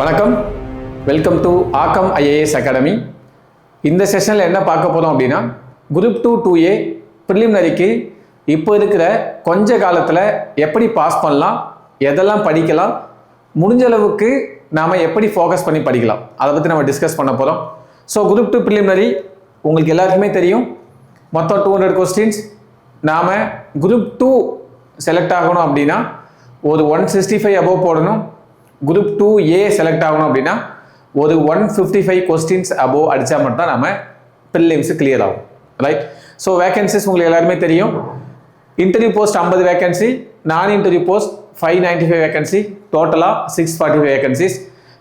வணக்கம், welcome to ஆக்கம் IAS academy. இந்த செஷனில் என்ன பார்க்க போகிறோம் அப்படின்னா, குரூப் 2 2A ப்ரிலிமினரிக்கு இப்போ இருக்கிற கொஞ்ச காலத்தில் எப்படி பாஸ் பண்ணலாம், எதெல்லாம் படிக்கலாம், முடிஞ்ச அளவுக்கு நாம் எப்படி ஃபோக்கஸ் பண்ணி படிக்கலாம், அதை பற்றி நம்ம டிஸ்கஸ் பண்ண போகிறோம். ஸோ குரூப் 2 ப்ரிலிமினரி உங்களுக்கு எல்லாருக்குமே தெரியும், மொத்தம் 200 கொஸ்டின்ஸ். நாம் குரூப் 2 செலக்ட் ஆகணும் அப்படின்னா ஒரு 165 above போடணும். குரூப் 2A செலக்ட் ஆகணும் அப்படின்னா ஒரு 155 கொஸ்டின்ஸ் அபோவ் அடித்தா மட்டும் தான் நம்ம ப்ரிலிம்ஸ் கிளியர் ஆகும். ரைட். ஸோ வேகன்சிஸ் உங்களுக்கு எல்லாருமே தெரியும். இன்டர்வியூ போஸ்ட் 50 வேகன்சி, நான் இன்டர்வியூ போஸ்ட் 595 வேகன்சி, டோட்டலாக 645 வேகன்சிஸ்.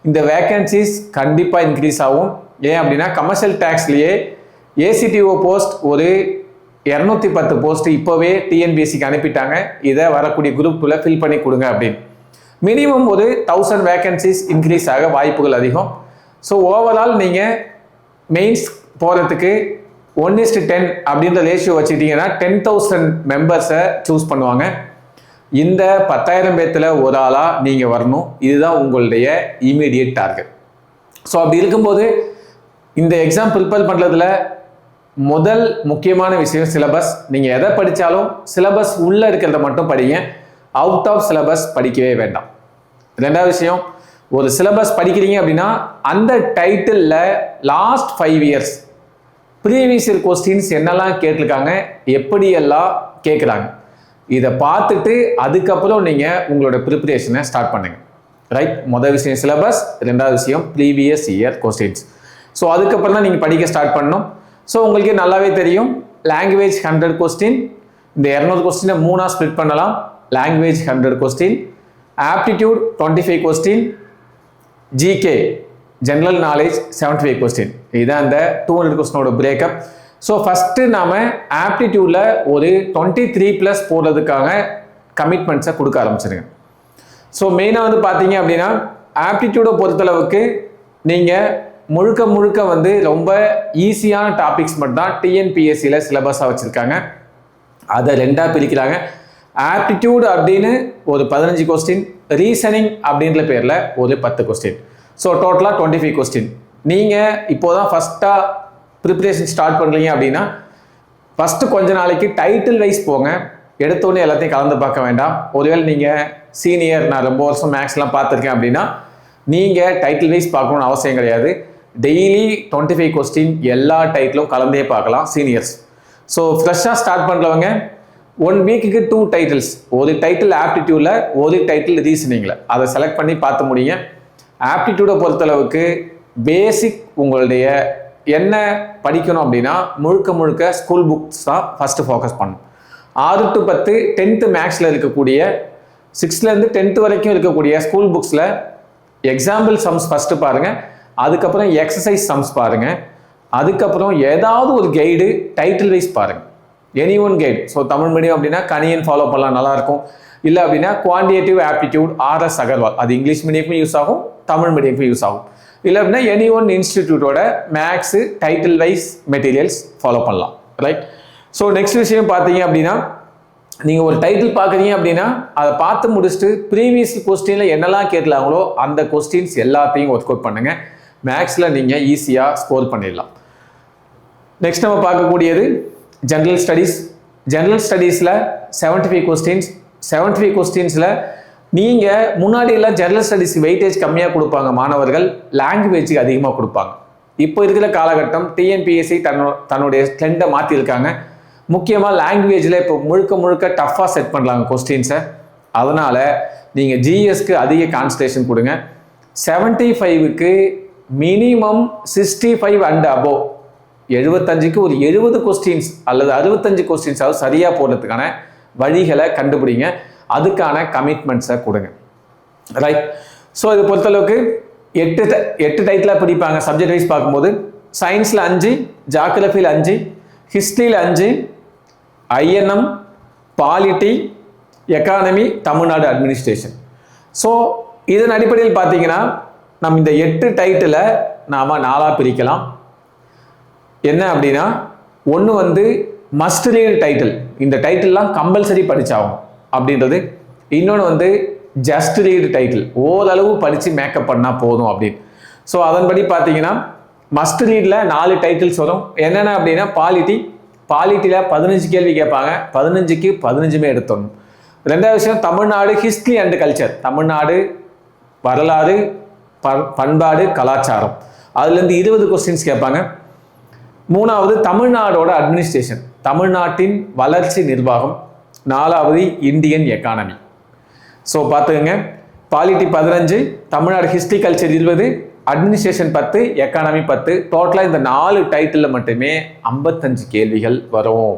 இந்த வேகன்சிஸ் கண்டிப்பாக இன்க்ரீஸ் ஆகும். ஏன் அப்படின்னா கமர்ஷியல் டேக்ஸ்லேயே ஏசிடிஓ போஸ்ட் ஒரு 210 போஸ்ட் இப்போவே டிஎன்பிஎஸ்சிக்கு அனுப்பிட்டாங்க. இதை வரக்கூடிய குரூப் 2ல ஃபில் பண்ணி கொடுங்க அப்படின்னு. மினிமம் ஒரு 1000 வேகன்சிஸ் இன்க்ரீஸ் ஆக வாய்ப்புகள் அதிகம். ஸோ ஓவரால் நீங்கள் மெயின்ஸ் போகிறதுக்கு 1:10 அப்படின்ற ரேஷியோ வச்சுக்கிட்டீங்கன்னா 10,000 மெம்பர்ஸை சூஸ் பண்ணுவாங்க. இந்த 10,000 பேர்த்தில் ஒரு ஆளாக நீங்கள் வரணும். இதுதான் உங்களுடைய இமீடியட் டார்கெட். ஸோ அப்படி இருக்கும்போது இந்த எக்ஸாம் ப்ரிப்பேர் பண்ணுறதுல முதல் முக்கியமான விஷயம் சிலபஸ். நீங்கள் எதை படித்தாலும் சிலபஸ் உள்ளே இருக்கிறத மட்டும் படிங்க, அவுட் ஆஃப் சிலபஸ் படிக்கவே வேண்டாம். ரெண்டாவது விஷயம், ஒரு சிலபஸ் படிக்கிறீங்க அப்படின்னா அந்த டைட்டிலில் last 5 years previous year questions என்னெல்லாம் கேட்டிருக்காங்க, எப்படியெல்லாம் கேட்குறாங்க, இதை பார்த்துட்டு அதுக்கப்புறம் நீங்கள் உங்களோட ப்ரிப்பரேஷனை ஸ்டார்ட் பண்ணுங்க. ரைட். முதல் விஷயம் சிலபஸ், ரெண்டாவது விஷயம் ப்ரீவியஸ் இயர் கொஸ்டின்ஸ். ஸோ அதுக்கப்புறம் தான் நீங்கள் படிக்க ஸ்டார்ட் பண்ணணும். ஸோ உங்களுக்கு நல்லாவே தெரியும், லாங்குவேஜ் 100 கொஸ்டின். இந்த 200 கொஸ்டினை 3ஆக ஸ்ப்ளிட் பண்ணலாம். Language 100 question, aptitude 25 question, GK general knowledge 75 question. இதுதான் அந்த 200 கொஸ்டினோட பிரேக்கப். ஸோ ஃபஸ்ட்டு நாம் ஆப்டிடியூடில் ஒரு 23+ போடுறதுக்காக கமிட்மெண்ட்ஸை கொடுக்க ஆரம்பிச்சிருங்க. ஸோ மெயினாக வந்து பார்த்தீங்க அப்படின்னா ஆப்டிடியூடை பொறுத்தளவுக்கு நீங்கள் முழுக்க வந்து ரொம்ப ஈஸியான டாபிக்ஸ் மட்டும் தான் டிஎன்பிஎஸ்சியில் சிலபஸாக வச்சுருக்காங்க. அதை 2ஆக பிரிக்கிறாங்க. ஆப்டிடியூட் அப்படின்னு ஒரு 15 கொஸ்டின், ரீசனிங் அப்படின்ற பேரில் ஒரு 10 கொஸ்டின். ஸோ டோட்டலாக 25 கொஸ்டின். நீங்கள் இப்போதான் ஃபஸ்ட்டாக ப்ரிப்பரேஷன் ஸ்டார்ட் பண்ணுறீங்க அப்படின்னா ஃபஸ்ட்டு கொஞ்ச நாளைக்கு டைட்டில் வைஸ் போங்க. எடுத்தோடனே எல்லாத்தையும் கலந்து பார்க்க வேண்டாம். ஒருவேளை நீங்கள் சீனியர், நான் ரொம்ப வருஷம் மேக்ஸ்லாம் பார்த்துருக்கேன் அப்படின்னா நீங்கள் டைட்டில் வைஸ் பார்க்கணுன்னு அவசியம் கிடையாது. டெய்லி 25 கொஸ்டின் எல்லா டைட்டிலும் கலந்தே பார்க்கலாம் சீனியர்ஸ். ஸோ ஃப்ரெஷ்ஷாக ஸ்டார்ட் பண்ணுறவங்க 1 வீக்குக்கு 2 டைட்டில்ஸ், ஒரு டைட்டில் ஆப்டிடியூடில், ஒரு டைட்டில் ரீசனிங்கில், அதை செலக்ட் பண்ணி பார்த்து முடியுங்க. ஆப்டிடியூடை பொறுத்தளவுக்கு பேசிக் உங்களுடைய என்ன படிக்கணும் அப்படின்னா முழுக்க ஸ்கூல் புக்ஸ் தான் ஃபஸ்ட்டு ஃபோக்கஸ் பண்ணணும். 6 to 10 10th மேக்ஸில் இருக்கக்கூடிய 6லேருந்து 10th வரைக்கும் இருக்கக்கூடிய ஸ்கூல் புக்ஸில் எக்ஸாம்பிள் சம்ஸ் ஃபஸ்ட்டு பாருங்கள். அதுக்கப்புறம் எக்ஸசைஸ் சம்ஸ் பாருங்கள். அதுக்கப்புறம் ஏதாவது ஒரு கைடு டைட்டில் வைஸ் பாருங்கள். Any one guide. So Tamil medium அப்படின்னா கணியன் ஃபாலோ பண்ணலாம், நல்லாயிருக்கும். இல்லை அப்படின்னா குவான்டிடேட்டிவ் ஆப்டிடியூட் RS அகர்வால், அது இங்கிலீஷ் மீடியமுக்கும் யூஸ் ஆகும், தமிழ் மீடியமுக்கும் யூஸ் ஆகும். இல்லை அப்படின்னா எனி ஒன் இன்ஸ்டிடியூட்டோட மேக்ஸு டைட்டில் வைஸ் மெட்டீரியல்ஸ் ஃபாலோ பண்ணலாம். ரைட். ஸோ நெக்ஸ்ட் விஷயம் பார்த்தீங்க அப்படின்னா, நீங்கள் ஒரு டைட்டில் பார்க்குறீங்க அப்படின்னா அதை பார்த்து முடிச்சுட்டு ப்ரீவியஸ் கொஸ்டினில் என்னெல்லாம் கேட்கலாங்களோ அந்த கொஸ்டின்ஸ் எல்லாத்தையும் ஒர்க் அவுட் பண்ணுங்கள். மேக்ஸில் நீங்கள் ஈஸியாக ஸ்கோர் பண்ணிடலாம். நெக்ஸ்ட் நம்ம பார்க்கக்கூடியது ஜென்ரல் ஸ்டடீஸ். ஜென்ரல் ஸ்டடீஸில் 75 கொஸ்டின்ஸ். 75 கொஸ்டின்ஸில் நீங்கள் முன்னாடியெல்லாம் ஜென்ரல் ஸ்டடீஸ் வெயிட்டேஜ் கம்மியாக கொடுப்பாங்க மாணவர்கள், லாங்குவேஜுக்கு அதிகமாக கொடுப்பாங்க. இப்போ இருக்கிற காலகட்டம் டிஎன்பிஎஸ்சி தன்னுடைய ட்ரெண்டை மாற்றிருக்காங்க. முக்கியமாக லாங்குவேஜில் இப்போ முழுக்க டஃப்பாக செட் பண்ணலாங்க கொஸ்டின்ஸை. அதனால் நீங்கள் ஜிஎஸ்க்கு அதிக கான்சன்ட்ரேஷன் கொடுங்க. 75க்கு மினிமம் 65 அண்ட் அபோவ், 75க்கு ஒரு 70 கொஸ்டின்ஸ் அல்லது 65 கொஸ்டின்ஸாவது சரியாக போடுறதுக்கான வழிகளை கண்டுபிடிங்க. அதுக்கான கமிட்மெண்ட்ஸை கொடுங்க. ரைட். ஸோ இது பொறுத்தளவுக்கு 8 டைட்டிலாக பிடிப்பாங்க சப்ஜெக்ட் வைஸ் பார்க்கும்போது. சயின்ஸில் 5, ஜாகிரஃபியில் 5, ஹிஸ்ட்ரியில் 5, INM, polity, economy, Tamil Nadu administration. So இதன் அடிப்படையில் பார்த்தீங்கன்னா நம்ம இந்த 8 டைட்டிலை நாம் 4ஆக பிரிக்கலாம். என்ன அப்படின்னா, ஒன்று வந்து மஸ்ட் ரீட் டைட்டில், இந்த டைட்டில்லாம் கம்பல்சரி படிச்சாகும் அப்படின்றது. இன்னொன்று வந்து ஜஸ்ட் ரீட் டைட்டில், ஓரளவு படித்து மேக்கப் பண்ணால் போதும் அப்படின்னு. ஸோ அதன்படி பார்த்தீங்கன்னா மஸ்ட் ரீடில் 4 டைட்டில்ஸ் வரும். என்னென்ன அப்படின்னா பாலிட்டியில் 15 கேள்வி கேட்பாங்க, 15க்கு 15மே எடுத்துடணும். ரெண்டாவது விஷயம் Tamil Nadu history and culture, Tamil Nadu வரலாறு பண்பாடு கலாச்சாரம், அதுலேருந்து 20 கொஸ்டின்ஸ் கேட்பாங்க. மூணாவது தமிழ்நாடோட அட்மினிஸ்ட்ரேஷன், தமிழ்நாட்டின் வளர்ச்சி நிர்வாகம். நாலாவது இந்தியன் எக்கானமி. ஸோ பார்த்துக்கங்க, polity 15, Tamil Nadu history culture 20, administration 10, economy 10. டோட்டலாக இந்த 4 டைட்டிலில் மட்டுமே 55 கேள்விகள் வரும்.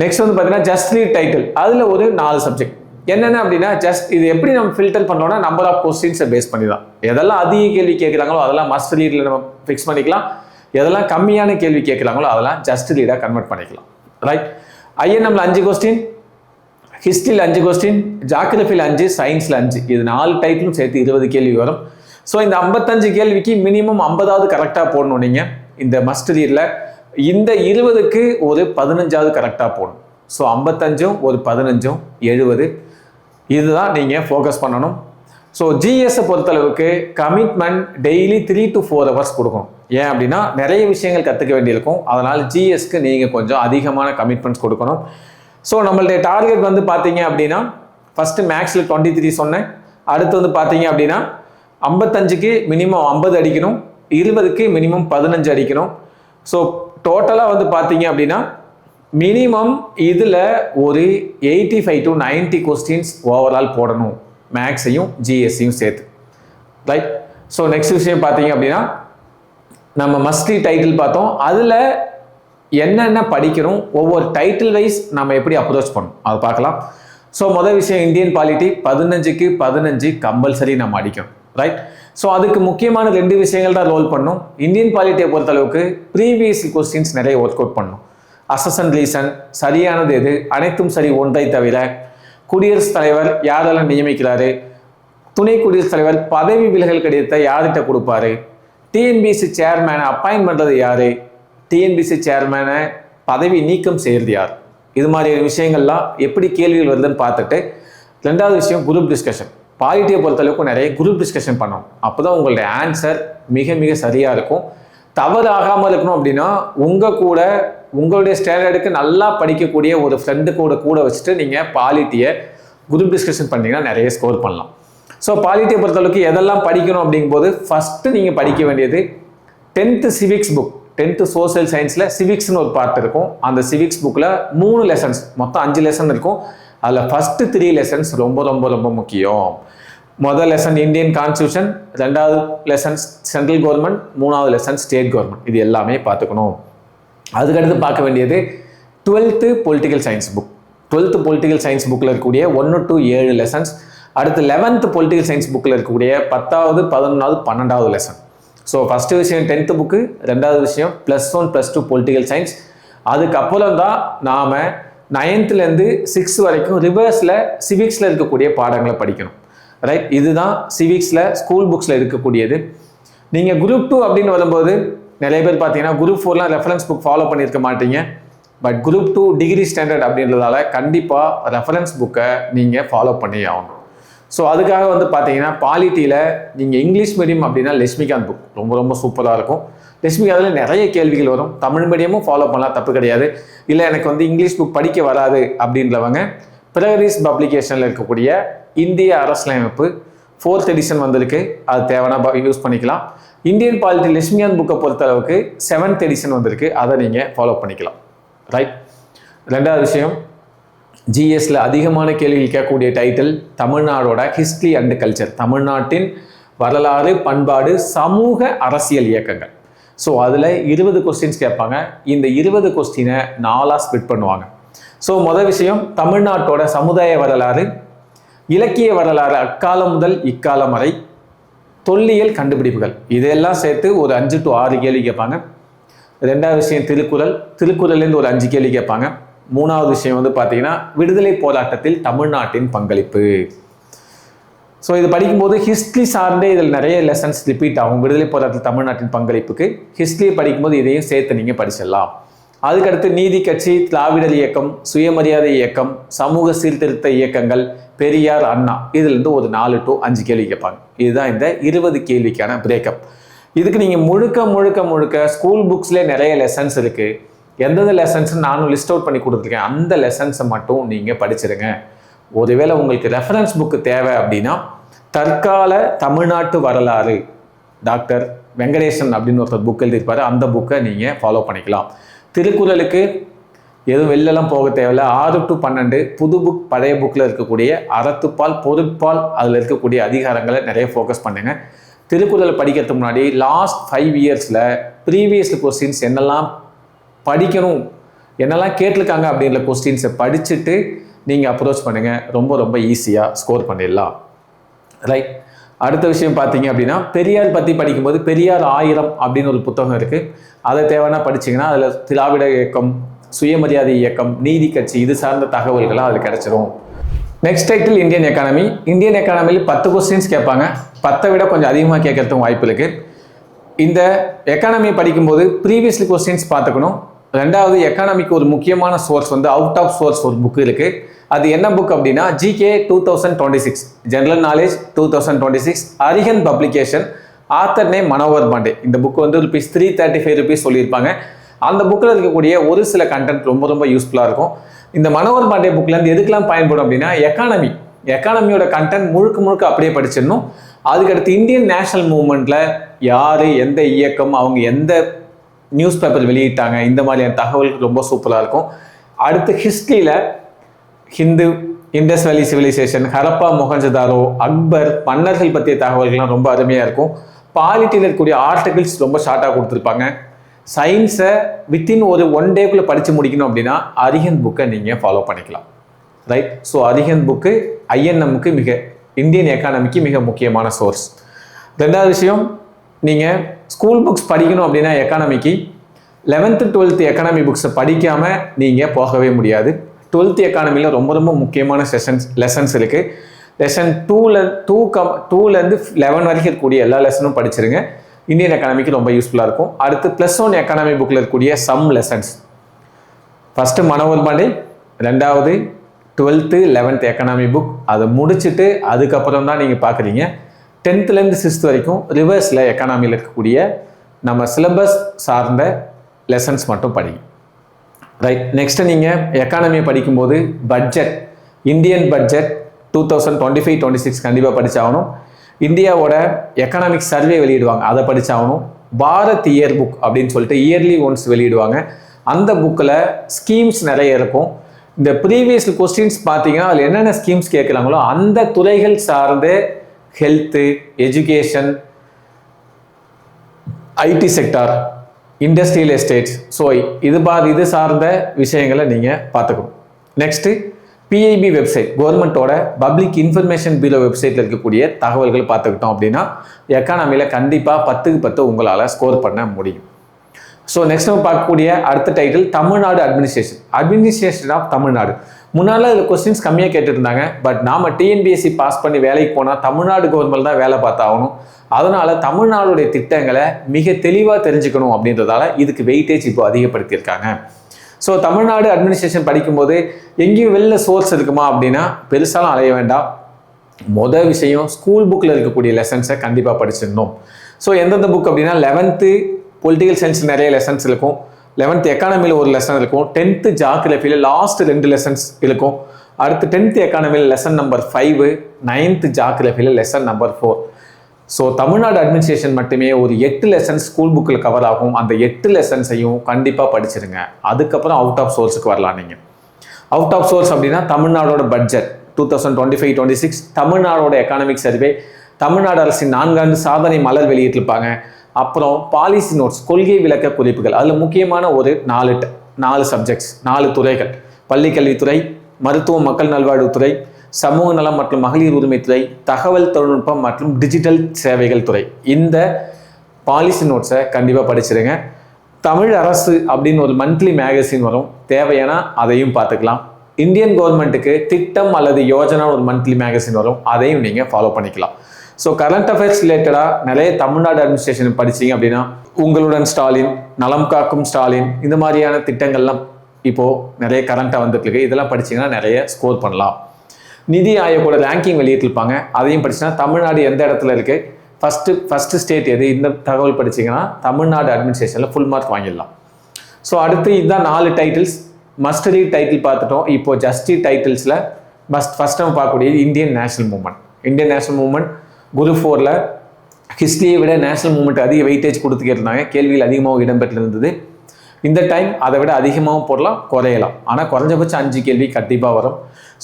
நெக்ஸ்ட் வந்து பார்த்தீங்கன்னா ஜஸ்ட் ரீட் டைட்டில், அதில் ஒரு 4 சப்ஜெக்ட். என்னென்ன அப்படின்னா ஜஸ்ட் இது எப்படி நம்ம ஃபில்டர் பண்ணோம்னா நம்பர் ஆஃப் கொஸ்டின்ஸை பேஸ் பண்ணி தான். எதெல்லாம் அதிக கேள்வி கேட்குறாங்களோ அதெல்லாம் மஸ்ட் ரீடில் நம்ம ஃபிக்ஸ் பண்ணிக்கலாம். எதெல்லாம் கம்மியான கேள்வி கேட்குறாங்களோ அதெல்லாம் ஜஸ்ட் ரீடாக கன்வெர்ட் பண்ணிக்கலாம். ரைட். ஐஎன்எம்ல 5 கொஸ்டின், ஹிஸ்ட்ரியில் 5 கொஸ்டின், ஜாகிரபியில் 5, சயின்ஸில் 5. இது 4 டைட்டிலும் சேர்த்து 20 கேள்வி வரும். ஸோ இந்த 55 கேள்விக்கு மினிமம் 50வது கரெக்டாக போடணும் நீங்கள் இந்த மஸ்ட் ரீடில். இந்த 20க்கு ஒரு 15வது கரெக்டாக போடணும். ஸோ 55 ஒரு 15 70, இதுதான் நீங்கள் ஃபோக்கஸ் பண்ணணும். ஸோ ஜிஎஸ்ஸை பொறுத்தளவுக்கு கமிட்மெண்ட் டெய்லி 3 to 4 hours கொடுக்கணும். ஏன் அப்படின்னா நிறைய விஷயங்கள் கற்றுக்க வேண்டியிருக்கும். அதனால் ஜிஎஸ்க்கு நீங்கள் கொஞ்சம் அதிகமான கமிட்மெண்ட்ஸ் கொடுக்கணும். ஸோ நம்மளுடைய டார்கெட் வந்து பார்த்தீங்க அப்படின்னா ஃபஸ்ட்டு மேக்ஸில் 23 சொன்னேன். அடுத்து வந்து பார்த்தீங்க அப்படின்னா 55க்கு மினிமம் 50 அடிக்கணும், 20க்கு மினிமம் 15 அடிக்கணும். ஸோ டோட்டலாக வந்து பார்த்தீங்க அப்படின்னா மினிமம் இதில் ஒரு 85 to 90 கொஸ்டின்ஸ் ஓவரால் போடணும், மேக்ஸையும் ஜிஎஸ்ஸையும் சேர்த்து. ரைட். ஸோ நெக்ஸ்ட் விஷயம் பார்த்தீங்க அப்படின்னா நம்ம மஸ்ட் ரீட் டைட்டில் பார்த்தோம். அதில் என்னென்ன படிக்கணும், ஒவ்வொரு டைட்டில் வைஸ் நம்ம எப்படி அப்ரோச் பண்ணணும் அதை பார்க்கலாம். ஸோ முதல் விஷயம் இந்தியன் பாலிட்டி 15க்கு 15 கம்பல்சரி நம்ம அடிக்கணும். ரைட். ஸோ அதுக்கு முக்கியமான 2 விஷயங்கள் தான் ரோல் பண்ணும். இந்தியன் பாலிட்டியை பொறுத்தளவுக்கு ப்ரீவியஸ் கொஸ்டின்ஸ் நிறைய ஒர்க் அவுட் பண்ணணும். அசசன் ரீசன், சரியானது எது, அனைத்தும் சரி ஒன்றை தவிர, குடியரசுத் தலைவர் யாரெல்லாம் நியமிக்கிறாரு, துணை குடியரசுத் தலைவர் பதவி விலகல் கடிதத்தை யார்கிட்ட கொடுப்பாரு, டிஎன்பிசி சேர்மேனை அப்பாயின்ட் பண்ணுறது யாரு, டிஎன்பிசி சேர்மேனை பதவி நீக்கம் செய்கிறது யார், இது மாதிரி விஷயங்கள்லாம் எப்படி கேள்விகள் வருதுன்னு பார்த்துட்டு. ரெண்டாவது விஷயம் குரூப் டிஸ்கஷன். பாலிட்டியை பொறுத்தளவுக்கு நிறைய குரூப் டிஸ்கஷன் பண்ணணும். அப்போ தான் உங்களுடைய ஆன்சர் மிக மிக சரியாக இருக்கும். தவறாகாமல் இருக்கணும் அப்படின்னா உங்களுடைய ஸ்டாண்டர்டுக்கு நல்லா படிக்கக்கூடிய ஒரு ஃப்ரெண்டு கூட வச்சுட்டு நீங்கள் பாலிட்டியை குரூப் டிஸ்கஷன் பண்ணிங்கன்னா நிறைய ஸ்கோர் பண்ணலாம். ஸோ பாலிட்டியை பொறுத்தளவுக்கு எதெல்லாம் படிக்கணும் அப்படிங்கும்போது ஃபஸ்ட்டு நீங்கள் படிக்க வேண்டியது 10th civics book. 10th social சயின்ஸில் சிவிக்ஸ்னு ஒரு பார்ட் இருக்கும். அந்த சிவிக்ஸ் புக்கில் 3 லெசன்ஸ், மொத்தம் 5 லெசன் இருக்கும். அதில் ஃபஸ்ட்டு 3 லெசன்ஸ் ரொம்ப ரொம்ப ரொம்ப முக்கியம். முதல் லெசன் இந்தியன் கான்ஸ்டியூஷன், ரெண்டாவது லெசன் சென்ட்ரல் கவர்மெண்ட், மூணாவது லெசன் ஸ்டேட் கவர்மெண்ட். இது எல்லாமே பார்த்துக்கணும். அதுக்கடுத்து பார்க்க வேண்டியது 12th political science book. 12th political science புக்கில் இருக்கக்கூடிய 1 to 7 லெசன்ஸ். அடுத்து 11th பொலிட்டிக்கல் சயின்ஸ் புக்கில் இருக்கக்கூடிய 10வது 11வது 12வது லெசன். ஸோ ஃபஸ்ட்டு விஷயம் 10th புக்கு, ரெண்டாவது விஷயம் +1 +2 பொலிட்டிக்கல் சயின்ஸ். அதுக்கப்புறம் தான் நாம் 9th-லேருந்து 6th வரைக்கும் ரிவர்ஸில் சிவிக்ஸில் இருக்கக்கூடிய பாடங்களை படிக்கணும். ரைட். இதுதான் சிவிக்ஸில் ஸ்கூல் புக்ஸில் இருக்கக்கூடியது. நீங்கள் குரூப் 2 அப்படின்னு வரும்போது நிறைய பேர் பார்த்தீங்கன்னா குரூப் 4லாம் ரெஃபரன்ஸ் புக் ஃபாலோ பண்ணியிருக்க மாட்டீங்க. பட் குரூப் 2 டிகிரி ஸ்டாண்டர்ட் அப்படின்றதால கண்டிப்பாக ரெஃபரன்ஸ் புக்கை நீங்கள் ஃபாலோ பண்ணி ஆகணும். ஸோ அதுக்காக வந்து பார்த்தீங்கன்னா பாலிட்டியில் நீங்கள் இங்கிலீஷ் மீடியம் அப்படின்னா லட்சுமிகாந்த் புக் ரொம்ப ரொம்ப சூப்பராக இருக்கும். லட்சுமிகாந்தில் நிறைய கேள்விகள் வரும். தமிழ் மீடியமும் ஃபாலோ பண்ணலாம், தப்பு கிடையாது. இல்லை எனக்கு வந்து இங்கிலீஷ் புக் படிக்க வராது அப்படின்றவங்க பிரகதீஷ் பப்ளிகேஷனில் இருக்கக்கூடிய இந்திய அரசியலமைப்பு 4th எடிஷன் வந்திருக்கு, அது தேவைன்னா யூஸ் பண்ணிக்கலாம். இந்தியன் பாலிட்டி லட்சுமிகாந்த் புக்கை பொறுத்தளவுக்கு 7th எடிஷன் வந்திருக்கு, அதை நீங்கள் ஃபாலோ பண்ணிக்கலாம். ரைட். ரெண்டாவது விஷயம் ஜிஎஸ்ல அதிகமான கேள்விகள் கேட்கக்கூடிய டைட்டில் தமிழ்நாடோட ஹிஸ்ட்ரி அண்ட் கல்ச்சர், தமிழ்நாட்டின் வரலாறு பண்பாடு சமூக அரசியல் இயக்கங்கள். ஸோ அதில் 20 கொஸ்டின்ஸ் கேட்பாங்க. இந்த 20 கொஸ்டினை 4ஆக ஸ்பிட் பண்ணுவாங்க. ஸோ முதல் விஷயம் தமிழ்நாட்டோட சமுதாய வரலாறு, இலக்கிய வரலாறு அக்காலம் முதல் இக்காலம் வரை, தொல்லியல் கண்டுபிடிப்புகள், இதெல்லாம் சேர்த்து ஒரு 5 to 6 கேள்வி கேட்பாங்க. ரெண்டாவது விஷயம் திருக்குறள்லேருந்து ஒரு 5 கேள்வி கேட்பாங்க. மூணாவது விஷயம் வந்து பார்த்தீங்கன்னா விடுதலை போராட்டத்தில் தமிழ்நாட்டின் பங்களிப்பு. ஸோ இது படிக்கும்போது ஹிஸ்ட்ரி சார்ந்தே இதில் நிறைய லெசன்ஸ் ரிப்பீட் ஆகும். விடுதலை போராட்டத்தில் தமிழ்நாட்டின் பங்களிப்புக்கு ஹிஸ்ட்ரியை படிக்கும்போது இதையும் சேர்த்து நீங்கள் படிச்சிடலாம். அதுக்கடுத்து நீதி கட்சி, திராவிடர் இயக்கம், சுயமரியாதை இயக்கம், சமூக சீர்திருத்த இயக்கங்கள், பெரியார், அண்ணா, இதுலேருந்து ஒரு 4 to 5 கேள்வி கேட்பாங்க. இதுதான் இந்த 20 கேள்விக்கான பிரேக்கப். இதுக்கு நீங்கள் முழுக்க ஸ்கூல் புக்ஸ்லேயே நிறைய லெசன்ஸ் இருக்குது. எந்தெந்த லெசன்ஸ் நானும் லிஸ்ட் அவுட் பண்ணி கொடுத்துருக்கேன். அந்த லெசன்ஸை மட்டும் நீங்கள் படிச்சிருங்க. ஒருவேளை உங்களுக்கு ரெஃபரன்ஸ் புக்கு தேவை அப்படின்னா தற்கால தமிழ்நாட்டு வரலாறு டாக்டர் வெங்கடேசன் அப்படின்னு ஒருத்தர் புக் எழுதியிருப்பாரு. அந்த புக்கை நீங்கள் ஃபாலோ பண்ணிக்கலாம். திருக்குறளுக்கு எதுவும் வெளிலலாம் போக தேவையில்லை. 6 to 12 புது புக், பழைய புக்கில் இருக்கக்கூடிய அறத்துப்பால், பொருட்பால், அதில் இருக்கக்கூடிய அதிகாரங்களை நிறைய ஃபோக்கஸ் பண்ணுங்க. திருக்குறளை படிக்கிறதுக்கு முன்னாடி லாஸ்ட் 5 yearsல ப்ரீவியஸ் கொஸ்டின்ஸ் என்னெல்லாம் படிக்கணும், என்னெல்லாம் கேட்டிருக்காங்க அப்படின்ற கொஸ்டின்ஸை படிச்சுட்டு நீங்கள் அப்ரோச் பண்ணுங்கள். ரொம்ப ஈஸியாக ஸ்கோர் பண்ணிடலாம். ரைட். அடுத்த விஷயம் பார்த்தீங்க அப்படின்னா பெரியார் பற்றி படிக்கும்போது பெரியார் 1000 அப்படின்னு ஒரு புத்தகம் இருக்குது. அதை தேவைன்னா படிச்சிங்கன்னா அதில் திராவிட இயக்கம், சுயமரியாதை இயக்கம், நீதி கட்சி, இது சார்ந்த தகவல்களாக அதில் கிடைச்சிரும். Next title Indian economy. Indian எக்கானமியில் 10 கொஸ்டின்ஸ் கேட்பாங்க. 10 விட கொஞ்சம் அதிகமாக கேட்கறதுக்கும் வாய்ப்பு இருக்குது. இந்த எக்கானமியை படிக்கும்போது ப்ரீவியஸ்லி கொஸ்டின்ஸ் பார்த்துக்கணும். ரெண்டாவது, எக்கானமிக்கு ஒரு முக்கியமான சோர்ஸ் வந்து அவுட் ஆஃப் சோர்ஸ் ஒரு புக்கு இருக்குது. அது என்ன புக் அப்படின்னா GK 2026, general knowledge 2026, Arihant publication, author name Manohar Pandey. இந்த புக் வந்து ₹335 சொல்லியிருப்பாங்க. அந்த புக்கில் இருக்கக்கூடிய ஒரு சில கண்டென்ட் ரொம்ப யூஸ்ஃபுல்லாக இருக்கும். இந்த மனோகர் பாண்டே புக்லேருந்து எதுக்கெல்லாம் பயன்படும் அப்படின்னா எக்கானமியோட கண்டென்ட் முழுக்க அப்படியே படிச்சிடணும். அதுக்கடுத்து இந்தியன் நேஷனல் மூவ்மெண்ட்டில் யார், எந்த இயக்கம், அவங்க எந்த நியூஸ் பேப்பர் வெளியிட்டாங்க, இந்த மாதிரியான தகவல் ரொம்ப சூப்பராக இருக்கும். அடுத்து ஹிஸ்ட்ரியில் ஹிந்து, இண்டஸ் வேலி சிவிலைசேஷன், ஹரப்பா, மொஹஞ்சதாரோ, அக்பர், மன்னர்கள் பற்றிய தகவல்கள்லாம் ரொம்ப அருமையாக இருக்கும். பாலிட்டியில் இருக்கக்கூடிய ஆர்டிகிள்ஸ் ரொம்ப ஷார்ட்டாக கொடுத்துருப்பாங்க. சயின்ஸை வித்தின் ஒரு 1 டேக்குள்ளே படித்து முடிக்கணும் அப்படின்னா அரிஹன் புக்கை நீங்கள் ஃபாலோ பண்ணிக்கலாம். Right. So Arihant book ஐஎன்எம்முக்கு Indian எக்கானமிக்கு மிக முக்கியமான சோர்ஸ். ரெண்டாவது விஷயம், நீங்கள் ஸ்கூல் புக்ஸ் படிக்கணும் அப்படின்னா எக்கானமிக்கு 11th 12th எக்கானமி புக்ஸை படிக்காமல் நீங்கள் போகவே முடியாது. 12th எக்கானமியில் ரொம்ப முக்கியமான லெசன்ஸ் இருக்குது. லெசன் 2லேருந்து 11 வரைக்கும் இருக்கக்கூடிய எல்லா லெசனும் படிச்சிருங்க. இந்தியன் எக்கானமிக்கு ரொம்ப யூஸ்ஃபுல்லாக இருக்கும். அடுத்து +1 எக்கானமி புக்கில் இருக்கக்கூடிய some lessons. First Manohar Pandey, ரெண்டாவது 12th 11th எக்கானமி புக். அதை முடிச்சுட்டு அதுக்கப்புறம் தான் நீங்கள் பார்க்குறீங்க 10th-லேருந்து 6th வரைக்கும் ரிவர்ஸில் எக்கானமியில் இருக்கக்கூடிய நம்ம சிலபஸ் சார்ந்த லெசன்ஸ் மட்டும் படிங்க. ரைட். நெக்ஸ்ட்டு நீங்கள் எக்கானமியை படிக்கும்போது பட்ஜெட், இந்தியன் பட்ஜெட் 2025-26 கண்டிப்பாக படித்தாகணும். இந்தியாவோட எக்கனாமிக் சர்வே வெளியிடுவாங்க, அதை படித்தாகணும். பாரத் இயர் புக் அப்படின்னு சொல்லிட்டு இயர்லி ஒன்ஸ் வெளியிடுவாங்க. அந்த புக்கில் ஸ்கீம்ஸ் நிறைய இருக்கும். இந்த ப்ரீவியஸ் கொஸ்டின்ஸ் பார்த்தீங்கன்னா அதில் என்னென்ன ஸ்கீம்ஸ் கேட்குறாங்களோ அந்த துறைகள் சார்ந்து health, education, IT sector, industrial estates, so இது சார்ந்த விஷயங்களை நீங்கள் பார்த்துக்கணும். நெக்ஸ்ட்டு பிஐபி வெப்சைட், கவர்மெண்ட்டோட பப்ளிக் இன்ஃபர்மேஷன் பியூரோ வெப்சைட்டில் இருக்கக்கூடிய தகவல்கள் பார்த்துக்கிட்டோம் அப்படின்னா எக்கானமியில் கண்டிப்பாக 10க்கு 10 உங்களால் ஸ்கோர் பண்ண முடியும். ஸோ நெக்ஸ்ட் நம்ம பார்க்கக்கூடிய அடுத்த title Tamil Nadu administration of Tamil Nadu. முன்னால் இதில் கொஸ்டின்ஸ் கம்மியாக கேட்டுருந்தாங்க. பட் நாம் டிஎன்பிஎஸ்சி பாஸ் பண்ணி வேலைக்கு போனால் தமிழ்நாடு கவர்மெண்ட் தான் வேலை பார்த்தாகணும். அதனால் தமிழ்நாடுடைய திட்டங்களை மிக தெளிவாக தெரிஞ்சுக்கணும் அப்படின்றதால இதுக்கு வெயிட்டேஜ் இப்போ அதிகப்படுத்தியிருக்காங்க. ஸோ தமிழ்நாடு அட்மினிஸ்ட்ரேஷன் படிக்கும்போது எங்கேயும் வெளில சோர்ஸ் இருக்குமா அப்படின்னா பெருசாலாம் அலைய வேண்டாம். மொதல் விஷயம், ஸ்கூல் புக்கில் இருக்கக்கூடிய லெசன்ஸை கண்டிப்பாக படிச்சிடணும். ஸோ எந்தெந்த புக் அப்படின்னா 11th பொலிட்டிக்கல் சயின்ஸ் நிறைய லெசன்ஸ் இருக்கும், 11th எக்கானமியில் ஒரு லெசன் இருக்கும், 10th ஜாகிரபியில் லாஸ்ட் 2 லெசன்ஸ் இருக்கும். அடுத்து 10th எக்கானமியில் லெசன் நம்பர் 5, 9th ஜாகிரபியில் lesson number 4. So Tamil Nadu administration மட்டுமே ஒரு 8 லெசன்ஸ் ஸ்கூல் புக்கில் கவர் ஆகும். அந்த 8 லெசன்ஸையும் கண்டிப்பாக படிச்சிருங்க. அதுக்கப்புறம் அவுட் ஆஃப் சோர்ஸுக்கு வரலாம். நீங்கள் அவுட் ஆஃப் சோர்ஸ் அப்படின்னா தமிழ்நாடோட பட்ஜெட் 2025-26, தமிழ்நாடோட எக்கானமிக் சர்வே, தமிழ்நாடு அரசின் 4 ஆண்டு சாதனை மலர் வெளியிட்டிருப்பாங்க. அப்புறம் பாலிசி நோட்ஸ், கொள்கை விளக்க குறிப்புகள். அதில் முக்கியமான ஒரு 4 சப்ஜெக்ட்ஸ், 4 துறைகள்: பள்ளிக்கல்வித்துறை, மருத்துவ மக்கள் நல்வாழ்வுத்துறை, சமூக நலம் மற்றும் மகளிர் உரிமைத்துறை, தகவல் தொழில்நுட்பம் மற்றும் டிஜிட்டல் சேவைகள் துறை. இந்த பாலிசி நோட்ஸை கண்டிப்பாக படிச்சிருங்க. தமிழ் அரசு அப்படின்னு ஒரு மந்த்லி மேகசின் வரும், தேவையான அதையும் பார்த்துக்கலாம். இந்தியன் கவர்மெண்ட்டுக்கு திட்டம் அல்லது யோஜனா ஒரு மந்த்லி மேகசின் வரும், அதையும் நீங்கள் ஃபாலோ பண்ணிக்கலாம். ஸோ கரண்ட் அஃபேர்ஸ் ரிலேட்டடாக நிறைய தமிழ்நாடு அட்மினிஸ்ட்ரேஷன் படிச்சிங்க அப்படின்னா உங்களுடன் ஸ்டாலின், நலம் காக்கும் ஸ்டாலின், இந்த மாதிரியான திட்டங்கள்லாம் இப்போது நிறைய கரண்ட்டாக வந்துட்டு இருக்கு. இதெல்லாம் படிச்சிங்கன்னா நிறைய ஸ்கோர் பண்ணலாம். நிதி ஆயோகோட ரேங்கிங் வெளியிட்டிருப்பாங்க, அதையும் படிச்சுன்னா தமிழ்நாடு எந்த இடத்துல இருக்குது, ஃபஸ்ட்டு ஸ்டேட் எது, இந்த தகவல் படிச்சிங்கன்னா தமிழ்நாடு அட்மினிஸ்ட்ரேஷனில் ஃபுல் மார்க் வாங்கிடலாம். ஸோ அடுத்து இதுதான் 4 டைட்டில்ஸ். மஸ்ட் ரீட் டைட்டில் பார்த்துட்டோம். இப்போது ஜஸ்ட் ரீட் டைட்டில்ஸில் ஃபஸ்ட் நம்ம பார்க்கக்கூடியது Indian national movement. Indian national movement group 4ல் ஹிஸ்ட்ரியை விட நேஷனல் மூவ்மெண்ட் அதிக வெயிட்டேஜ் கொடுத்துக்கிட்டு கேள்வியில் அதிகமாக இடம்பெற்றிருந்தது. இந்த டைம் அதை விட அதிகமாகவும் போடலாம், குறையலாம். ஆனால் குறைஞ்சபட்சம் 5 கேள்வி கண்டிப்பாக வரும்.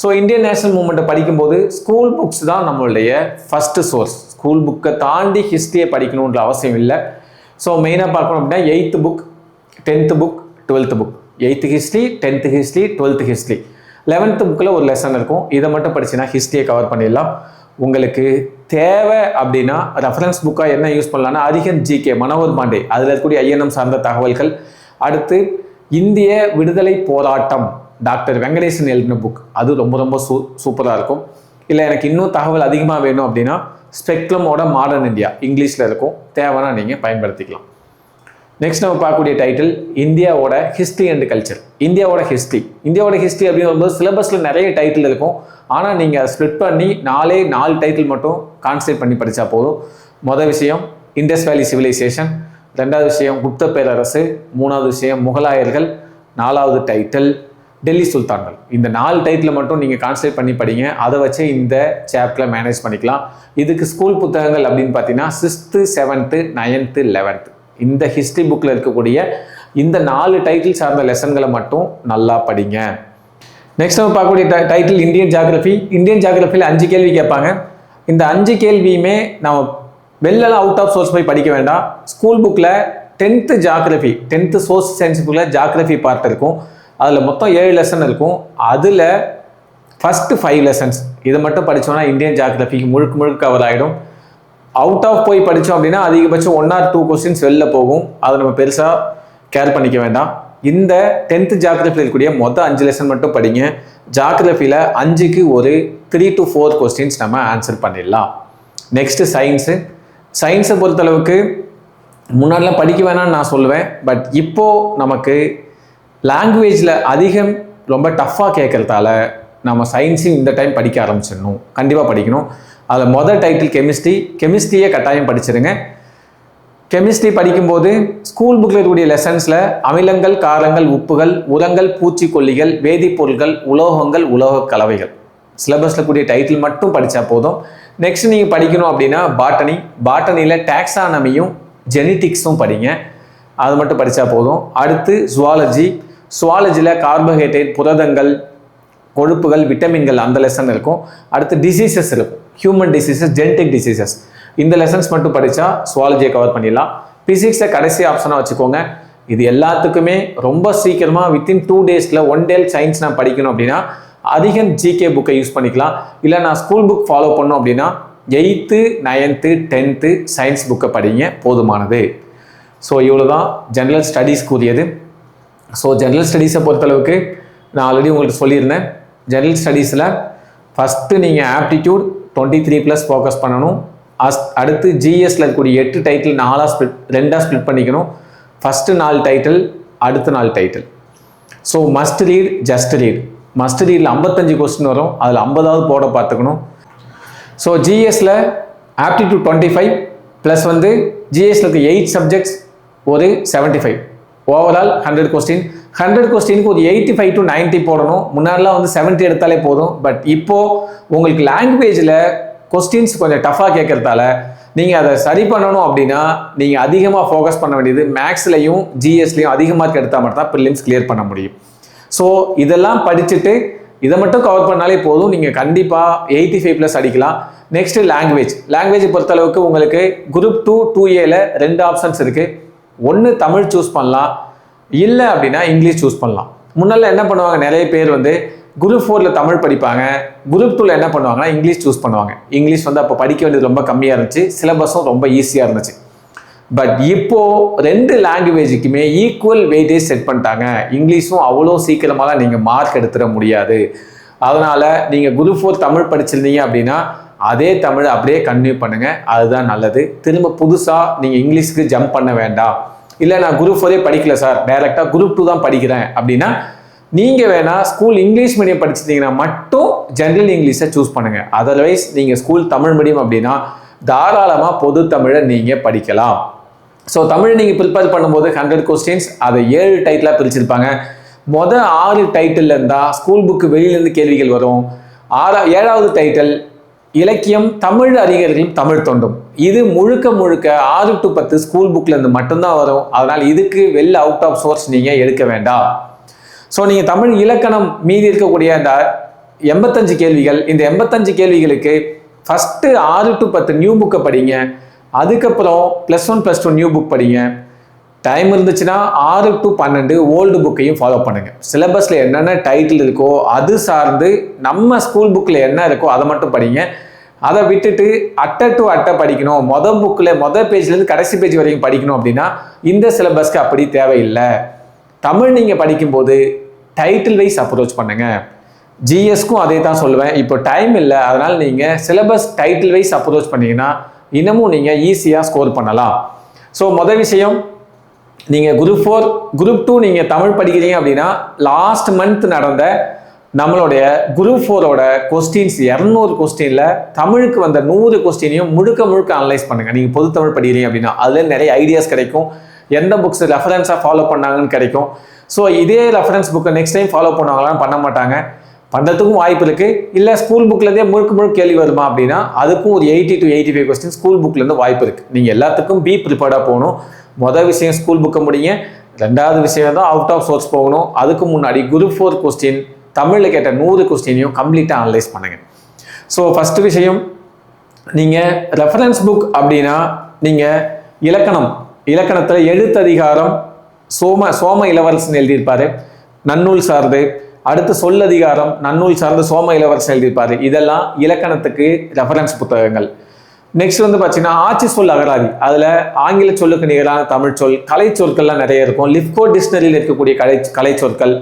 ஸோ இந்தியன் நேஷனல் மூவ்மெண்ட்டை படிக்கும்போது ஸ்கூல் புக்ஸ் தான் நம்மளுடைய ஃபஸ்ட்டு சோர்ஸ். ஸ்கூல் புக்கை தாண்டி ஹிஸ்ட்ரியை படிக்கணுன்ற அவசியம் இல்லை. ஸோ மெயினாக பார்க்கணும் அப்படின்னா 8th book, 10th book, 12th book. 8th history, 10th history, 12th history. 11th புக்கில் ஒரு லெசன் இருக்கும். இதை மட்டும் படிச்சுன்னா ஹிஸ்ட்ரியை கவர் பண்ணிடலாம். உங்களுக்கு தேவை அப்படின்னா ரெஃபரன்ஸ் புக்காக என்ன யூஸ் பண்ணலாம்னா அதிகம் ஜிகே, மனோகர் பாண்டே, அதில் இருக்கக்கூடிய ஐஎன்எம் சார்ந்த தகவல்கள். அடுத்து இந்திய விடுதலை போராட்டம், டாக்டர் வெங்கடேசன் எழுதின புக், அது ரொம்ப ரொம்ப சூப்பராக இருக்கும். இல்லை எனக்கு இன்னும் தகவல் அதிகமாக வேணும் அப்படின்னா ஸ்பெக்ட்ரமோட மாடர்ன் இந்தியா இங்கிலீஷில் இருக்கும், தேவைன்னா நீங்கள் பயன்படுத்திக்கலாம். நெக்ஸ்ட் நம்ம பார்க்கக்கூடிய டைட்டில் இந்தியாவோட ஹிஸ்ட்ரி அண்ட் கல்ச்சர். இந்தியாவோட ஹிஸ்ட்ரி அப்படின்னு வரும்போது சிலபஸில் நிறைய டைட்டில் இருக்கும். ஆனால் நீங்கள் ஸ்ப்ளிட் பண்ணி 4 டைட்டில் மட்டும் கான்சன்ட்ரேட் பண்ணி படித்தா போதும். மொதல் விஷயம் இண்டஸ் வேலி சிவிலைசேஷன், 2வது விஷயம் குப்த பேரரசு, 3வது விஷயம் முகலாயர்கள், 4வது டைட்டில் டெல்லி சுல்தான்கள். இந்த 4 டைட்டில் மட்டும் நீங்கள் கான்சன்ட்ரேட் பண்ணி படிங்க. அதை வச்சு இந்த சாப்டரை மேனேஜ் பண்ணிக்கலாம். இதுக்கு ஸ்கூல் புத்தகங்கள் அப்படின்னு பார்த்தீங்கன்னா 6th, 7th, 9th, 11th இந்த ஹிஸ்ட்ரி புக்கில் இருக்கக்கூடிய இந்த 4 டைட்டில் சார்ந்த லெசன்களை மட்டும் நல்லா படிங்க. நெக்ஸ்ட் நம்ம பார்க்கக்கூடிய டைட்டில் இந்தியன் ஜியாகிரபி. இந்தியன் ஜியாகிரபியில் 5 கேள்வி கேட்பாங்க. இந்த 5 கேள்வியுமே நம்ம வெளிலலாம் அவுட் ஆஃப் சோர்ஸ் போய் படிக்க வேண்டாம். ஸ்கூல் புக்கில் 10th geography, 10th social science புக்கில் ஜியாகிரபி பார்ட் இருக்கும். அதில் மொத்தம் 7 லெசன் இருக்கும். அதில் ஃபஸ்ட்டு 5 லெசன்ஸ் இதை மட்டும் படித்தோம்னா இந்தியன் ஜியாகிரபிக்கு முழுக்க கவர் ஆகிடும். அவுட் ஆஃப் போய் படித்தோம் அப்படின்னா அதிகபட்சம் 1 or 2 கொஸ்டின்ஸ் வெளில போகும். அதை நம்ம பெருசாக கேர் பண்ணிக்க வேண்டாம். இந்த 10th ஜியாகிரபியில் இருக்கக்கூடிய மொத்தம் 5 லெசன் மட்டும் படிங்க. ஜியாகிரபியில் 5க்கு ஒரு 3 to 4 கொஸ்டின்ஸ் நம்ம ஆன்சர் பண்ணிடலாம். நெக்ஸ்ட்டு சயின்ஸை பொறுத்தளவுக்கு முன்னாடிலாம் படிக்க வேணாம்னு நான் சொல்லுவேன். பட் இப்போது நமக்கு லாங்குவேஜில் அதிகம் ரொம்ப டஃப்பாக கேட்குறதால நம்ம சயின்ஸையும் இந்த டைம் படிக்க ஆரம்பிச்சிடணும், கண்டிப்பாக படிக்கணும். அதில் மொதல் டைட்டில் கெமிஸ்ட்ரியே கட்டாயம் படிச்சிருங்க. கெமிஸ்ட்ரி படிக்கும்போது ஸ்கூல் புக்கில் இருக்கக்கூடிய லெசன்ஸில் அமிலங்கள், காரங்கள், உப்புகள், உரங்கள், பூச்சிக்கொல்லிகள், வேதிப்பொருட்கள், உலோகங்கள், உலோக கலவைகள் சிலபஸில் கூடிய டைட்டில் மட்டும் படித்தா போதும். நெக்ஸ்ட் நீங்கள் படிக்கணும் அப்படின்னா பாட்டனியில் டாக்ஸானமியும் ஜெனட்டிக்ஸும் படிங்க, அது மட்டும் படித்தா போதும். அடுத்து சுவாலஜியில் கார்போஹைட்ரேட், புரதங்கள், கொழுப்புகள், விட்டமின்கள் அந்த லெசன் இருக்கும். அடுத்து டிசீசஸ் இருக்கும், ஹியூமன் டிசீசஸ், ஜெனட்டிக் டிசீசஸ். இந்த லெசன்ஸ் மட்டும் படித்தா சுவாலஜியை கவர் பண்ணிடலாம். பிசிக்ஸை கடைசி ஆப்ஷனாக வச்சுக்கோங்க. இது எல்லாத்துக்குமே ரொம்ப சீக்கிரமாக வித்தின் 2 days 1 day சயின்ஸ் நான் படிக்கணும் அப்படின்னா அதிகம் ஜிகே புக்கை யூஸ் பண்ணிக்கலாம். இல்லை நான் ஸ்கூல் புக் ஃபாலோ பண்ணோம் அப்படின்னா 8th, 9th, 10th சயின்ஸ் புக்கை படிங்க, போதுமானது. ஸோ இவ்வளோ தான் ஜென்ரல் ஸ்டடீஸ்க்குரியது. ஸோ ஜென்ரல் ஸ்டடீஸை பொறுத்தளவுக்கு நான் ஆல்ரெடி உங்களுக்கு சொல்லியிருந்தேன். ஜென்ரல் ஸ்டடீஸில் ஃபஸ்ட்டு நீங்கள் ஆப்டிடியூட் 23+ ஃபோக்கஸ் பண்ணணும். அடுத்து ஜிஎஸ்ல இருக்கக்கூடிய 8 டைட்டில் 2 ஸ்ப்ளிட் பண்ணிக்கணும். ஃபஸ்ட்டு 4 டைட்டில், அடுத்த 4 title. So must read, just read. Must ரீடில் 55 கொஸ்டின் வரும், அதில் 50வது போட பார்த்துக்கணும். ஸோ ஜிஎஸ்ல ஆப்டிடியூட் 25 ப்ளஸ் ஜிஎஸ்ல இருக்க 8 சப்ஜெக்ட்ஸ் ஒரு 75, ஓவரால் 100 கொஸ்டின். 100 கொஸ்டினுக்கு ஒரு 85 to 90 போடணும். முன்னாடிலாம் 70 எடுத்தாலே போதும். பட் இப்போது உங்களுக்கு லாங்குவேஜில் கொஸ்டின்ஸ் கொஞ்சம் டஃப்பாக கேட்கறதால நீங்கள் அதை சரி பண்ணணும் அப்படின்னா நீங்கள் அதிகமாக ஃபோக்கஸ் பண்ண வேண்டியது மேக்ஸ்லையும் ஜிஎஸ்லையும் அதிக மார்க் எடுத்தால் மட்டும் தான் ப்ரிலிம்ஸ் கிளியர் பண்ண முடியும். ஸோ இதெல்லாம் படிச்சுட்டு இதை மட்டும் கவர் பண்ணாலே போதும், நீங்கள் கண்டிப்பாக 85+ அடிக்கலாம். நெக்ஸ்ட் லாங்குவேஜ் பொறுத்தளவுக்கு உங்களுக்கு குரூப் 2 2Aல 2 ஆப்ஷன்ஸ் இருக்குது. ஒன்று தமிழ் சூஸ் பண்ணலாம், இல்லை அப்படின்னா இங்கிலீஷ் சூஸ் பண்ணலாம். முன்னால என்ன பண்ணுவாங்க, நிறைய பேர் குரூப் 4ல தமிழ் படிப்பாங்க, குரூப் 2ல என்ன பண்ணுவாங்கன்னா இங்கிலீஷ் சூஸ் பண்ணுவாங்க. இங்கிலீஷ் அப்போ படிக்க வேண்டியது ரொம்ப கம்மியாக இருந்துச்சு, சிலபஸும் ரொம்ப ஈஸியாக இருந்துச்சு. பட் இப்போ 2 லாங்குவேஜுக்குமே ஈக்குவல் வெயிட்டேஜ் செட் பண்ணிட்டாங்க. இங்கிலீஷும் அவ்வளோ சீக்கிரமாலாம் நீங்கள் மார்க் எடுத்துட முடியாது. அதனால் நீங்கள் குரூப் 4 தமிழ் படிச்சிருந்தீங்க அப்படின்னா அதே தமிழ் அப்படியே கன்டினியூ பண்ணுங்கள், அதுதான் நல்லது. திரும்ப புதுசாக நீங்கள் இங்கிலீஷ்க்கு ஜம்ப் பண்ண வேண்டாம். இல்லை நான் குரூப் 4 படிக்கல சார், டைரெக்டாக குரூப் 2 தான் படிக்கிறேன் அப்படின்னா நீங்கள் வேணால் ஸ்கூல் இங்கிலீஷ் மீடியம் படிச்சிட்டிங்கன்னா மட்டும் ஜென்ரல் இங்கிலீஷை சூஸ் பண்ணுங்கள். அதர்வைஸ் நீங்கள் ஸ்கூல் தமிழ் மீடியம் அப்படின்னா தாராளமாக பொது தமிழை நீங்கள் படிக்கலாம். ஸோ தமிழ் நீங்கள் ப்ரிப்பேர் பண்ணும்போது 100 கொஸ்டின்ஸ் அதை 7 டைட்டிலாக பிரிச்சிருப்பாங்க. மொதல் 6 டைட்டில் இருந்தால் ஸ்கூல் புக்கு வெளியிலேருந்து கேள்விகள் வரும். 7வது டைட்டில் இலக்கியம் தமிழ் அறிஞர்களும் தமிழ் தொண்டும். இது முழுக்க 6 to 10 ஸ்கூல் புக்லேருந்து மட்டும்தான் வரும். அதனால் இதுக்கு வெளில அவுட் ஆஃப் சோர்ஸ் நீங்கள் எடுக்க வேண்டாம். ஸோ நீங்கள் தமிழ் இலக்கணம் மீதி இருக்கக்கூடிய அந்த 85 கேள்விகள், இந்த 85 கேள்விகளுக்கு ஃபஸ்ட்டு 6 to 10 நியூ புக்கை படிங்க. அதுக்கப்புறம் +1 +2 நியூ புக் படிங்க. டைம் இருந்துச்சுன்னா 6 to 12 ஓல்டு புக்கையும் ஃபாலோ பண்ணுங்கள். சிலபஸில் என்னென்ன டைட்டில் இருக்கோ அது சார்ந்து நம்ம ஸ்கூல் புக்கில் என்ன இருக்கோ அதை மட்டும் படிங்க. அதை விட்டுட்டு அட்டை டு அட்டை படிக்கணும், மொதல் பேஜ்லேருந்து கடைசி பேஜ் வரைக்கும் படிக்கணும் அப்படின்னா இந்த சிலபஸ்க்கு அப்படி தேவையில்லை. தமிழ் நீங்கள் படிக்கும்போது டைட்டில் வைஸ் அப்ரோச் பண்ணுங்கள். ஜிஎஸ்க்கும் அதே தான் சொல்லுவேன். இப்போ டைம் இல்லை, அதனால் நீங்கள் சிலபஸ் டைட்டில் வைஸ் அப்ரோச் பண்ணிங்கன்னா இன்னமும் நீங்கள் ஈஸியாக ஸ்கோர் பண்ணலாம். ஸோ மொதல் விஷயம், நீங்கள் குரூப் 4 குரூப் 2 நீங்கள் தமிழ் படிக்கிறீங்க அப்படின்னா லாஸ்ட் மந்த் நடந்த நம்மளுடைய குரூப் 4ஓட கொஸ்டின்ஸ் 200 கொஸ்டினில் தமிழுக்கு வந்த 100 கொஸ்டினையும் முழுக்க அனலைஸ் பண்ணுங்கள். நீங்கள் பொது தமிழ் படிக்கிறீங்க அப்படின்னா அதில் நிறைய ஐடியாஸ் கிடைக்கும். எந்த புக்ஸ் ரெஃபரன்ஸாக ஃபாலோ பண்ணாங்கன்னு கிடைக்கும். ஸோ இதே ரெஃபரன்ஸ் புக்கை நெக்ஸ்ட் டைம் ஃபாலோ பண்ணுவாங்களான்னு பண்ண மாட்டாங்க, பண்ணுறதுக்கும் வாய்ப்பு இருக்குது. இல்லை ஸ்கூல் புக்லேருந்தே முழுக்க கேள்வி வருமா அப்படின்னா அதுக்கும் ஒரு 80 to 85 கொஸ்டின் ஸ்கூல் புக்லேருந்து வாய்ப்பு இருக்குது. நீங்கள் எல்லாத்துக்கும் பி ப்ரிப்பேர்டாக போகணும். மொதல் விஷயம் ஸ்கூல் புக்கை முடிங்க. 2வது விஷயம் தான் அவுட் ஆஃப் சோர்ஸ் போகணும். அதுக்கு முன்னாடி குரூப் 4 கொஸ்டின் தமிழில் கேட்ட 100 கொஸ்டினையும் கம்ப்ளீட்டாக அனலைஸ் பண்ணுங்கள். ஸோ ஃபஸ்ட்டு விஷயம், நீங்கள் ரெஃபரன்ஸ் புக் அப்படின்னா நீங்கள் இலக்கணத்தில் எழுத்ததிகாரம் சோம இளவரசன் எழுதியிருப்பார், நன்னூல் சார்ந்து. அடுத்து சொல்லதிகாரம் நன்னூல் சார்ந்து சோம இளவரசன் எழுதியிருப்பார். இதெல்லாம் இலக்கணத்துக்கு ரெஃபரன்ஸ் புத்தகங்கள். நெக்ஸ்ட் பார்த்தீங்கன்னா ஆட்சி சொல் அகராதி, அதில் ஆங்கில சொல்லுக்கு நிகரான தமிழ் சொல், கலை சொற்கள்லாம் நிறைய இருக்கும். லிப்கோ டிக்ஷனரியில் இருக்கக்கூடிய கலை சொற்கள்.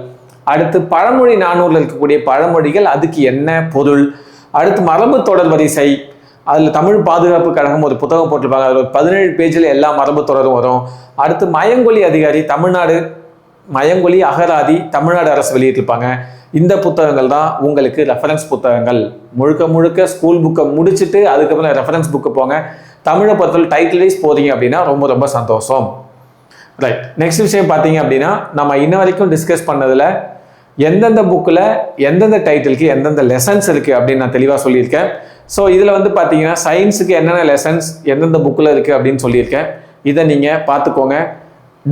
அடுத்து பழமொழி 400 இருக்கக்கூடிய பழமொழிகள், அதுக்கு என்ன பொருள். அடுத்து மரபு தொடர் வரிசை, அதில் தமிழ் பாதுகாப்பு கழகம் ஒரு புத்தகம் போட்டிருப்பாங்க. அதில் ஒரு 17 பேஜில் எல்லா மரபு தொடரும் வரும். அடுத்து மயங்கொலி அதிகாரி தமிழ்நாடு, மயங்கொலி அகராதி தமிழ்நாடு அரசு வெளியிட்டிருப்பாங்க. இந்த புத்தகங்கள் தான் உங்களுக்கு ரெஃபரன்ஸ் புத்தகங்கள். முழுக்க ஸ்கூல் புக்கை முடிச்சுட்டு அதுக்கப்புறம் ரெஃபரன்ஸ் புக்கு போங்க. தமிழை பொறுத்தவரை டைட்டில் வைஸ் போகிறீங்க அப்படின்னா ரொம்ப சந்தோஷம். ரைட், நெக்ஸ்ட் விஷயம் பார்த்தீங்க அப்படின்னா நம்ம இன்ன வரைக்கும் டிஸ்கஸ் பண்ணதில் எந்தெந்த புக்கில் எந்தெந்த டைட்டிலுக்கு எந்தெந்த லெசன்ஸ் இருக்குது அப்படின்னு நான் தெளிவாக சொல்லியிருக்கேன். ஸோ இதில் பார்த்தீங்கன்னா சயின்ஸுக்கு என்னென்ன லெசன்ஸ் எந்தெந்த புக்கில் இருக்குது அப்படின்னு சொல்லியிருக்கேன். இதை நீங்கள் பார்த்துக்கோங்க.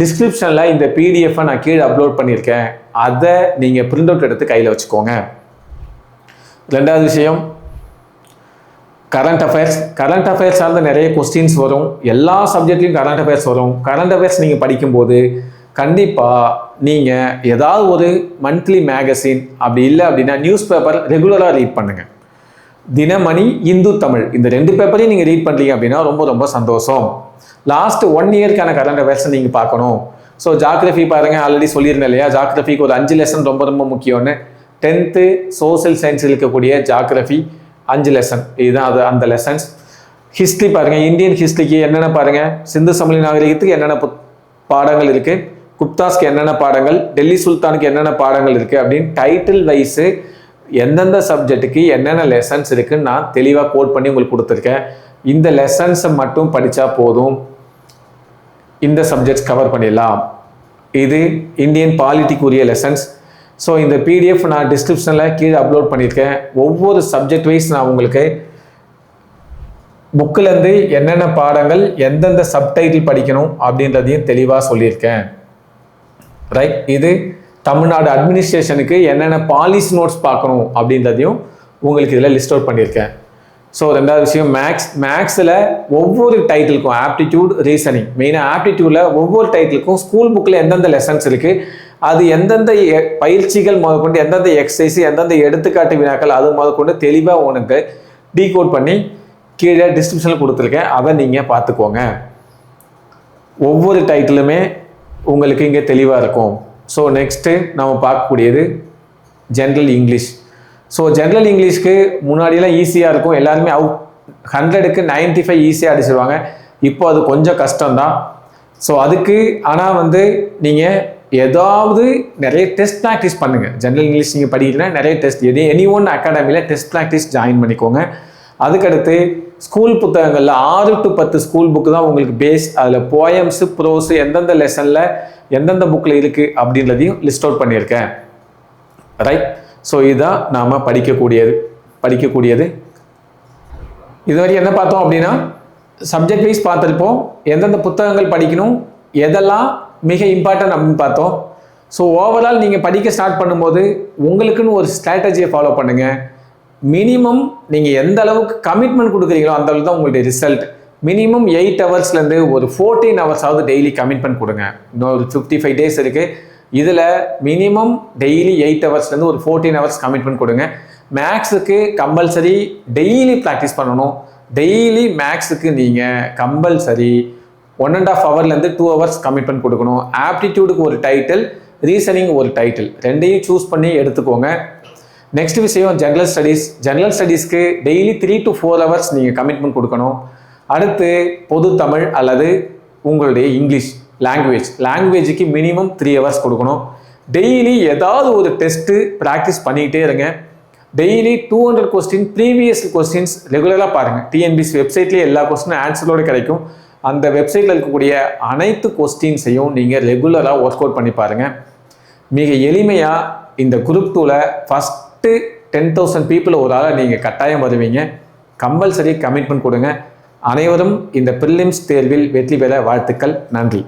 டிஸ்கிரிப்ஷனில் இந்த பிடிஎஃப்பை நான் கீழே அப்லோட் பண்ணியிருக்கேன். அதை நீங்கள் பிரிண்ட் அவுட் எடுத்து கையில் வச்சுக்கோங்க. 2வது விஷயம், கரண்ட் அஃபேர்ஸ் சார்ந்த நிறைய கொஸ்டின்ஸ் வரும். எல்லா சப்ஜெக்ட்லையும் கரண்ட் அஃபேர்ஸ் வரும். கரண்ட் அஃபேர்ஸ் நீங்கள் படிக்கும்போது கண்டிப்பாக நீங்கள் ஏதாவது ஒரு மந்த்லி மேகசின், அப்படி இல்லை அப்படின்னா நியூஸ் பேப்பர் ரெகுலராக ரீட் பண்ணுங்கள். தினமணி, இந்து தமிழ், இந்த 2 பேப்பரையும் நீங்கள் ரீட் பண்ணுறீங்க அப்படின்னா ரொம்ப சந்தோஷம். லாஸ்ட் 1 இயர்க்கான கரண்ட் அஃபேர்ஸை நீங்கள் பார்க்கணும். ஸோ ஜாகிரஃபி பாருங்கள், ஆல்ரெடி சொல்லியிருந்தேன் இல்லையா, ஜாகிரஃபிக்கு ஒரு 5 லெசன் ரொம்ப முக்கியம்னு. 10th சோசியல் சயின்ஸ் இருக்கக்கூடிய ஜாகிரஃபி 5 லெசன், இதுதான் அந்த லெசன்ஸ். ஹிஸ்ட்ரி பாருங்கள், இந்தியன் ஹிஸ்ட்ரிக்கு என்னென்ன பாருங்கள், சிந்து சமவெளி நாகரிகத்துக்கு என்னென்ன பாடங்கள் இருக்குது, குப்தாஸ்க்கு என்னென்ன பாடங்கள், டெல்லி சுல்தானுக்கு என்னென்ன பாடங்கள் இருக்குது அப்படின்னு டைட்டில் வைஸு எந்தெந்த சப்ஜெக்ட்டுக்கு என்னென்ன லெசன்ஸ் இருக்குன்னு நான் தெளிவாக கோட் பண்ணி உங்களுக்கு கொடுத்துருக்கேன். இந்த லெசன்ஸை மட்டும் படித்தா போதும், இந்த சப்ஜெக்ட்ஸ் கவர் பண்ணிடலாம். இது இந்தியன் பாலிட்டிக்கு உரிய லெசன்ஸ். ஸோ இந்த பிடிஎஃப் நான் டிஸ்கிரிப்ஷனில் கீழே அப்லோட் பண்ணியிருக்கேன். ஒவ்வொரு சப்ஜெக்ட் வைஸ் நான் உங்களுக்கு புக்கிலேருந்து என்னென்ன பாடங்கள் எந்தெந்த சப்டைட்டில் படிக்கணும் அப்படின்றதையும் தெளிவாக சொல்லியிருக்கேன். ரைட், இது தமிழ்நாடு அட்மினிஸ்ட்ரேஷனுக்கு என்னென்ன பாலிசி நோட்ஸ் பார்க்கணும் அப்படின்றதையும் உங்களுக்கு இதில் லிஸ்ட் அவுட் பண்ணியிருக்கேன். ஸோ 2வது விஷயம், மேக்ஸில் ஒவ்வொரு டைட்டிலுக்கும் ஆப்டிடியூட், ரீசனிங், மெயினாக ஆப்டிடியூடில் ஒவ்வொரு டைட்டிலுக்கும் ஸ்கூல் புக்கில் எந்தெந்த லெசன்ஸ் இருக்குது, அது எந்தெந்த பயிற்சிகள் முதற்கொண்டு, எந்தெந்த எக்ஸசைஸ், எந்தெந்த எடுத்துக்காட்டு வினாக்கள், அது முதற்கொண்டு தெளிவாக உனக்கு டீகோட் பண்ணி கீழே டிஸ்கிரிப்ஷனில் கொடுத்துருக்கேன். அதை நீங்கள் பார்த்துக்கோங்க. ஒவ்வொரு டைட்டிலுமே உங்களுக்கு இங்கே தெளிவாக இருக்கும். ஸோ நெக்ஸ்ட்டு நம்ம பார்க்கக்கூடியது ஜென்ரல் இங்கிலீஷ். ஸோ ஜென்ரல் இங்கிலீஷ்க்கு முன்னாடியெல்லாம் ஈஸியாக இருக்கும், எல்லாருமே 100க்கு 95 ஈஸியாக அடிச்சிருவாங்க. இப்போ அது கொஞ்சம் கஷ்டம்தான். ஸோ அதுக்கு ஆனால் நீங்கள் ஏதாவது நிறைய டெஸ்ட் ப்ராக்டிஸ் பண்ணுங்கள். ஜென்ரல் இங்கிலீஷ் நீங்கள் படிக்கிறீங்கன்னா நிறைய டெஸ்ட், எனி ஒன் அகாடமியில் டெஸ்ட் ப்ராக்டிஸ் ஜாயின் பண்ணிக்கோங்க. அதுக்கடுத்து ஸ்கூல் புத்தகங்களில் 6 to 10 ஸ்கூல் புக்கு தான் உங்களுக்கு பேஸ். அதில் போயம்ஸு, ப்ரோஸு எந்தெந்த லெசனில் எந்தெந்த புக்கில் இருக்குது அப்படின்றதையும் லிஸ்ட் அவுட் பண்ணியிருக்கேன். ரைட். ஸோ இதுதான் நாம் படிக்கக்கூடியது. இதுவரை என்ன பார்த்தோம் அப்படின்னா சப்ஜெக்ட் வைஸ் பார்த்துருப்போம், எந்தெந்த புத்தகங்கள் படிக்கணும், எதெல்லாம் மிக இம்பார்ட்டன்ட் அப்படின்னு பார்த்தோம். ஸோ ஓவரால் நீங்கள் படிக்க ஸ்டார்ட் பண்ணும்போது உங்களுக்குன்னு ஒரு ஸ்ட்ராட்டஜியை ஃபாலோ பண்ணுங்கள். மினிமம் நீங்கள் எந்த அளவுக்கு கமிட்மெண்ட் கொடுக்குறீங்களோ அந்த அளவுக்கு தான் உங்களுடைய ரிசல்ட். மினிமம் 8 ஹவர்ஸ்லேருந்து ஒரு 14 ஹவர்ஸாவது டெய்லி கமிட்மெண்ட் கொடுங்க. இன்னும் ஒரு 55 டேஸ் இருக்குது. இதில் மினிமம் டெய்லி 8 ஹவர்ஸ்லேருந்து ஒரு 14 ஹவர்ஸ் கமிட்மெண்ட் கொடுங்க. மேக்ஸுக்கு கம்பல்சரி டெய்லி ப்ராக்டிஸ் பண்ணணும். டெய்லி மேக்ஸுக்கு நீங்கள் கம்பல்சரி 1.5 ஹவர்லேருந்து 2 ஹவர்ஸ் கமிட்மெண்ட் கொடுக்கணும். ஆப்டிடியூடுக்கு ஒரு டைட்டில், ரீசனிங் ஒரு டைட்டில், ரெண்டையும் சூஸ் பண்ணி எடுத்துக்கோங்க. நெக்ஸ்ட் விஷயம் ஜெனரல் ஸ்டடீஸ்க்கு டெய்லி 3 to 4 ஹவர்ஸ் நீங்கள் கமிட்மெண்ட் கொடுக்கணும். அடுத்து பொது தமிழ் அல்லது உங்களுடைய இங்கிலீஷ் லாங்குவேஜுக்கு மினிமம் 3 ஹவர்ஸ் கொடுக்கணும். டெய்லி ஏதாவது ஒரு டெஸ்ட்டு ப்ராக்டிஸ் பண்ணிக்கிட்டே இருங்க. டெய்லி 200 கொஸ்டின் ப்ரீவியஸ் கொஸ்டின்ஸ் ரெகுலராக பாருங்கள். டிஎன்பிசி வெப்சைட்லேயே எல்லா கொஸ்டினும் ஆன்சரோடு கிடைக்கும். அந்த வெப்சைட்டில் இருக்கக்கூடிய அனைத்து கொஸ்டின்ஸையும் நீங்கள் ரெகுலராக ஒர்க் அவுட் பண்ணி பாருங்கள். மிக எளிமையாக இந்த குரூப் 2ல் ஃபஸ்ட்டு 10,000 பீப்புள் ஒரு ஆளை நீங்கள் கட்டாயம் வருவீங்க. கம்பல்சரி கமிட்மெண்ட் கொடுங்க. அனைவரும் இந்த ப்ரிலிம்ஸ் தேர்வில் வெற்றி பெற வாழ்த்துக்கள். நன்றி.